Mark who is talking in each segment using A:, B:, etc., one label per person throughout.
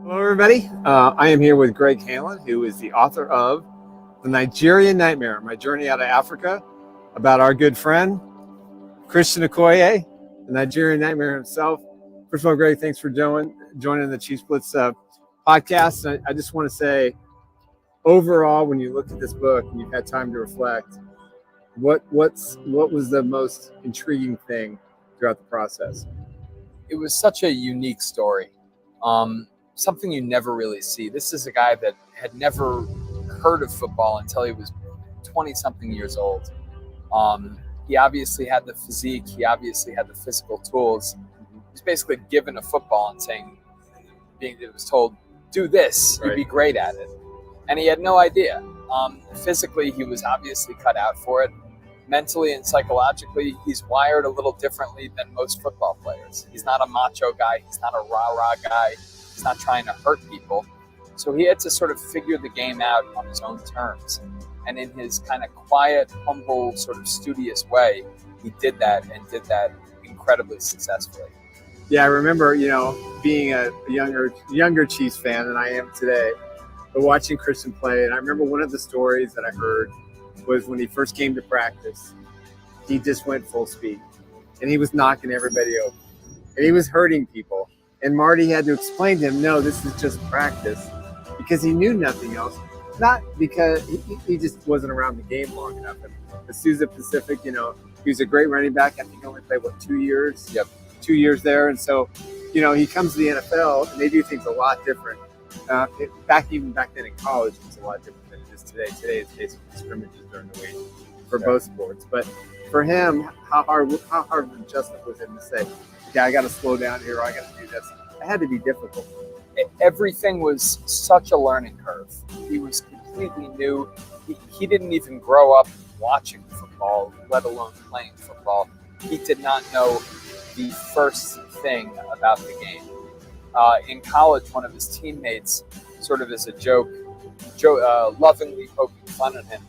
A: Hello, everybody. I am here with Greg Halen, who is the author of The Nigerian Nightmare, My Journey Out of Africa, about our good friend, Christian Okoye, the Nigerian Nightmare himself. First of all, Greg, thanks for joining the Chiefs Blitz podcast. And I just want to say, overall, when you look at this book and you've had time to reflect, what was the most intriguing thing throughout the process?
B: It was such a unique story. Something you never really see. This is a guy that had never heard of football until he was 20-something years old. He obviously had the physique. He obviously had the physical tools. He was basically given a football and it was told, do this, you'd be great at it. And he had no idea. Physically, he was obviously cut out for it. Mentally and psychologically, he's wired a little differently than most football players. He's not a macho guy. He's not a rah-rah guy. He's not trying to hurt people. So he had to sort of figure the game out on his own terms. And in his kind of quiet, humble, sort of studious way, he did that incredibly successfully.
A: Yeah, I remember, being a younger Chiefs fan than I am today, but watching Christian play. And I remember one of the stories that I heard was when he first came to practice, he just went full speed. And he was knocking everybody over. And he was hurting people. And Marty had to explain to him, no, this is just practice, because he knew nothing else. Not because he just wasn't around the game long enough. And Azusa Pacific, he was a great running back. I think he only played, 2 years?
B: Yep.
A: 2 years there. And so, he comes to the NFL, and they do things a lot different. Back then in college, it was a lot different than it is today. Today, it's basically scrimmages during the week for both sports. But for him, how hard of an adjustment was it to say, I got to slow down here, or I got to do this. It had to be difficult.
B: Everything was such a learning curve. He was completely new. He didn't even grow up watching football, let alone playing football. He did not know the first thing about the game. In college, one of his teammates, sort of as a joke, lovingly poking fun at him,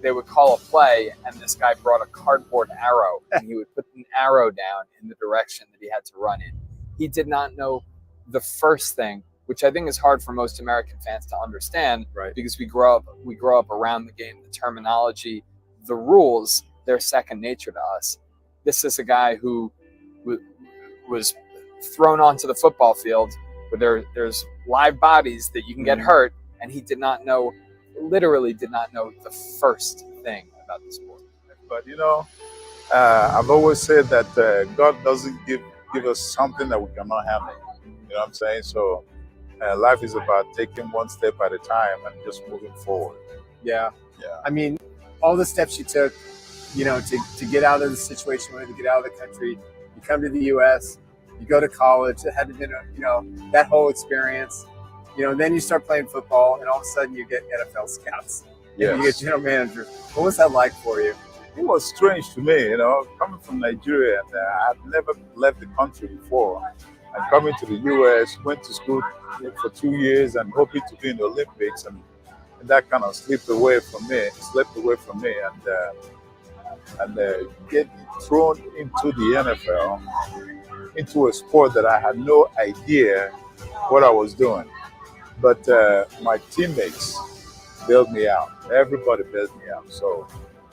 B: they would call a play, and this guy brought a cardboard arrow, and he would put an arrow down in the direction that he had to run in. He did not know the first thing, which I think is hard for most American fans to understand,
A: right? Because
B: we grow up around the game, the terminology, the rules, they're second nature to us. This is a guy who was thrown onto the football field where there's live bodies that you can get hurt, and he literally did not know the first thing about the sport.
C: But I've always said that God doesn't give us something that we cannot handle. You know what I'm saying? So life is about taking one step at a time and just moving forward.
A: Yeah. I mean, all the steps you took, to get out of the situation, to get out of the country, you come to the U.S., you go to college. It had to be, that whole experience. Then you start playing football, and all of a sudden you get NFL scouts.
C: Yes.
A: You get general managers. What was that like for you?
C: It was strange to me, coming from Nigeria, and I had never left the country before. And coming to the U.S., went to school for 2 years and hoping to be in the Olympics, and that kind of slipped away from me, and get thrown into the NFL, into a sport that I had no idea what I was doing. But my teammates bailed me out. Everybody bailed me out. So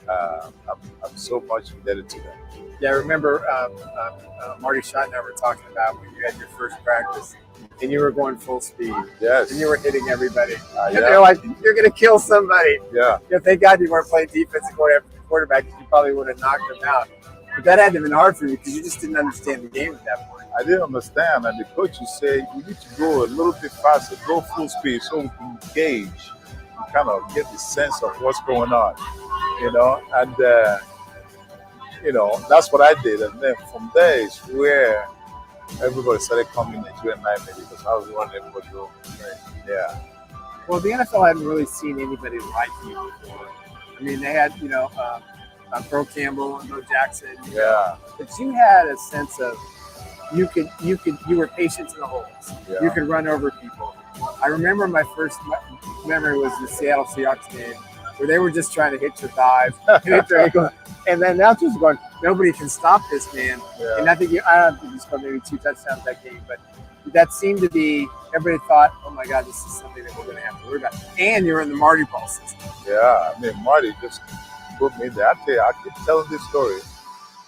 C: I'm so much indebted to them.
A: Yeah, I remember Marty Schott and I were talking about when you had your first practice and you were going full speed.
C: Yes.
A: And you were hitting everybody. And
C: yeah.
A: they're like, you're going to kill somebody.
C: Yeah.
A: Thank God you weren't playing defense and going after the quarterback, because you probably would have knocked him out. But that had to have been hard for you because you just didn't understand the game at that point.
C: I didn't understand, and the coach would say, you need to go a little bit faster, go full speed so we can gauge and kind of get the sense of what's going on, and that's what I did. And then from there is where everybody started coming Nigerian Nightmare, because I was the one everybody go. Yeah.
A: Well, the NFL hadn't really seen anybody like you before. I mean, they had, Bro Campbell and Bo Jackson.
C: Yeah.
A: But you had a sense of you were patient in the holes.
C: Yeah.
A: You could run over people. I remember my first memory was the Seattle Seahawks game where they were just trying to hit your thighs, hit your ankle, and then announcers were going, nobody can stop this man.
C: Yeah.
A: And I think I don't think he scored maybe 2 touchdowns that game, but that seemed to be, everybody thought, oh my God, this is something that we're going to have to worry about. And you're in the Marty Ball system.
C: Yeah, I mean, Marty just put me there. I tell you, I keep telling this story.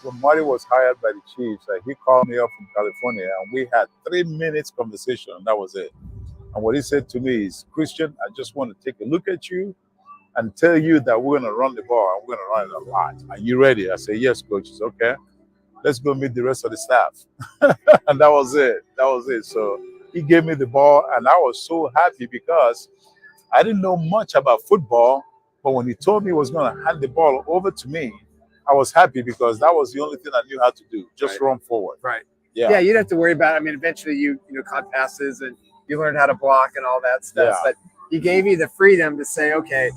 C: When Marty was hired by the Chiefs, he called me up from California, and we had 3 minutes conversation, and that was it. And what he said to me is, Christian, I just want to take a look at you and tell you that we're going to run the ball, and we're going to run it a lot. Are you ready? I said, yes, coach. He said, okay. Let's go meet the rest of the staff. And that was it. That was it. So he gave me the ball, and I was so happy because I didn't know much about football, but when he told me he was going to hand the ball over to me, I was happy because that was the only thing I knew how to do, just run forward.
A: Right.
C: Yeah.
A: Yeah, you didn't have to worry about it. I mean, eventually you caught passes and you learned how to block and all that stuff.
C: Yeah.
A: But he gave you the freedom to say, okay,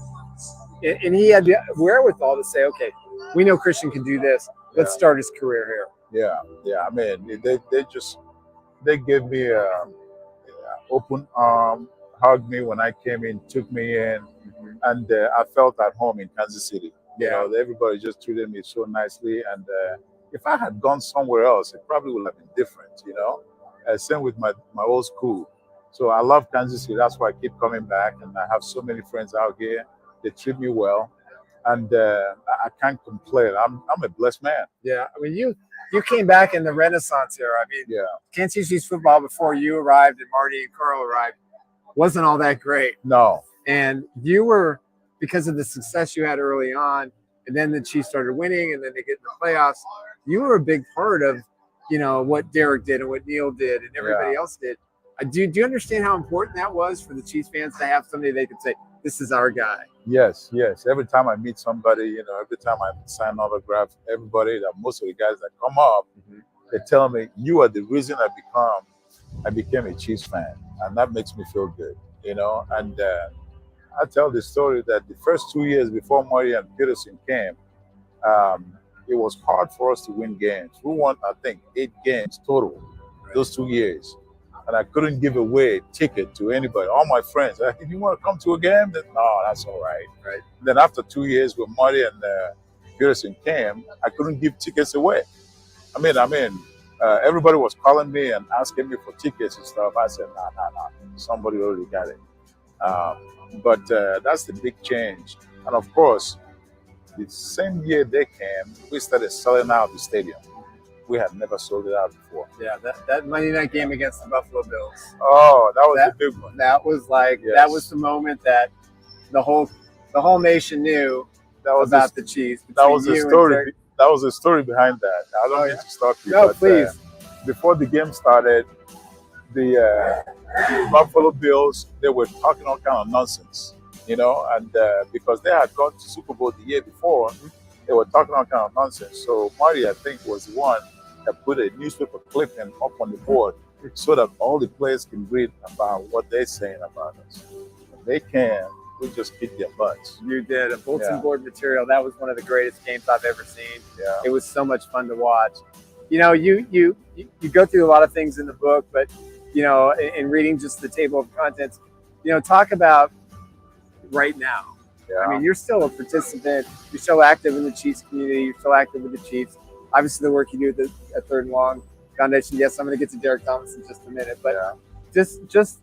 A: and he had the wherewithal to say, okay, we know Christian can do this. Let's start his career here.
C: Yeah. I mean, they gave me an open arm, hugged me when I came in, took me in, and I felt at home in Kansas City. You know, everybody just treated me so nicely, and if I had gone somewhere else, it probably would have been different. You know, same with my old school. So I love Kansas City. That's why I keep coming back, and I have so many friends out here. They treat me well, and I can't complain. I'm a blessed man.
A: Yeah, I mean, you came back in the Renaissance era. I mean,
C: Yeah.
A: Kansas City's football before you arrived and Marty and Carl arrived wasn't all that great.
C: No.
A: And you were, because of the success you had early on, and then the Chiefs started winning, and then they get in the playoffs, you were a big part of, what Derek did and what Neil did and everybody else did. Do you understand how important that was for the Chiefs fans to have somebody they could say, this is our guy?
C: Yes. Every time I meet somebody, every time I sign autograph, everybody, that most of the guys that come up, they tell me, you are the reason I became a Chiefs fan. And that makes me feel good, And I tell the story that the first 2 years before Marty and Peterson came, it was hard for us to win games. We won, I think, 8 games total those 2 years. And I couldn't give away a ticket to anybody. All my friends, if you want to come to a game, then no, that's all right. Right. Then after 2 years when Marty and Peterson came, I couldn't give tickets away. I mean, everybody was calling me and asking me for tickets and stuff. I said, nah. Somebody already got it. But that's the big change. And of course, the same year they came, we started selling out the stadium. We had never sold it out before.
A: Yeah, that Monday night game against the Buffalo Bills.
C: Oh, that was the big one.
A: That was like that was the moment that the whole nation knew about the Chiefs.
C: That was the story. That was the story behind that. I don't need to stop you.
A: No,
C: but,
A: please.
C: Before the game started, the Buffalo Bills, they were talking all kind of nonsense, and because they had gone to Super Bowl the year before, they were talking all kind of nonsense. So Marty, I think, was the one that put a newspaper clipping up on the board so that all the players can read about what they're saying about us. If they can, we just kick their butts.
A: You did a bulletin board material. That was one of the greatest games I've ever seen.
C: Yeah.
A: It was so much fun to watch. You go through a lot of things in the book, but in reading just the table of contents, talk about right now.
C: Yeah.
A: I mean, you're still a participant. You're still active in the Chiefs community. You're still active with the Chiefs. Obviously, the work you do at Third and Long Foundation. Yes, I'm going to get to Derek Thomas in just a minute, but just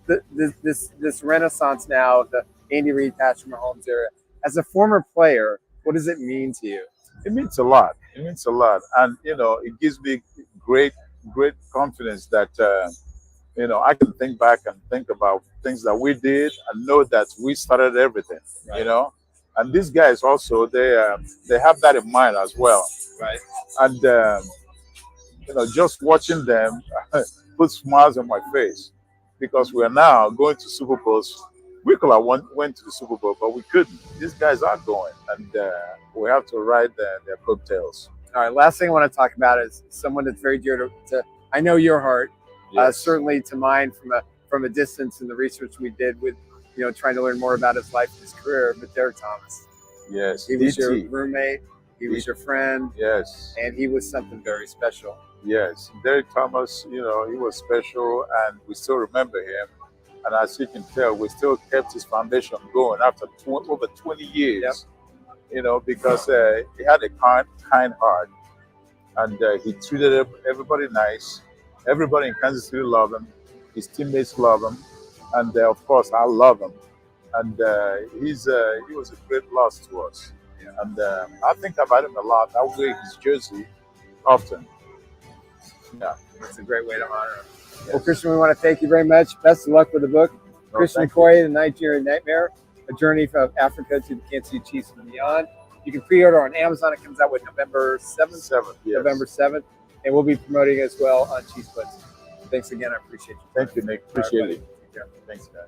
A: this renaissance now, the Andy Reid, Patrick Mahomes era. As a former player, what does it mean to you?
C: It means a lot. It means a lot, and it gives me great confidence that I can think back and think about things that we did and know that we started everything. Right. And these guys also they have that in mind as well.
A: Right.
C: And just watching them put smiles on my face because we are now going to Super Bowls. We could have went to the Super Bowl, but we couldn't. These guys are going, and we have to ride their coattails.
A: All right. Last thing I want to talk about is someone that's very dear to I know your heart.
C: Yes.
A: Certainly to mine from a distance in the research we did with, trying to learn more about his life and his career. But Derek Thomas,
C: yes,
A: he was your roommate, he was your friend,
C: yes,
A: and he was something very special.
C: Yes, Derek Thomas, he was special, and we still remember him. And as you can tell, we still kept his foundation going after over 20 years. Yep. Because he had a kind heart. and he treated everybody nice. Everybody in Kansas City loved him. His teammates love him, and of course I love him. And he was a great loss to us. And I think about him a lot. I wear his jersey often. Yeah,
A: That's a great way to honor him.
C: yes.
A: Well, Christian, we want to thank you very much. Best of luck with the book.
C: No,
A: Christian
C: thank
A: Okoye, The Nigerian Nightmare, A Journey from Africa to the Kansas City Chiefs and Beyond. You can pre-order on Amazon. It comes out with November 7th.
C: 7th, yes.
A: November 7th. And we'll be promoting it as well on Chiefs Blitz. Thanks again. I appreciate you.
C: Thank you, Nick. Appreciate
A: All right,
C: it.
A: buddy. Take care.
C: Thanks, guys.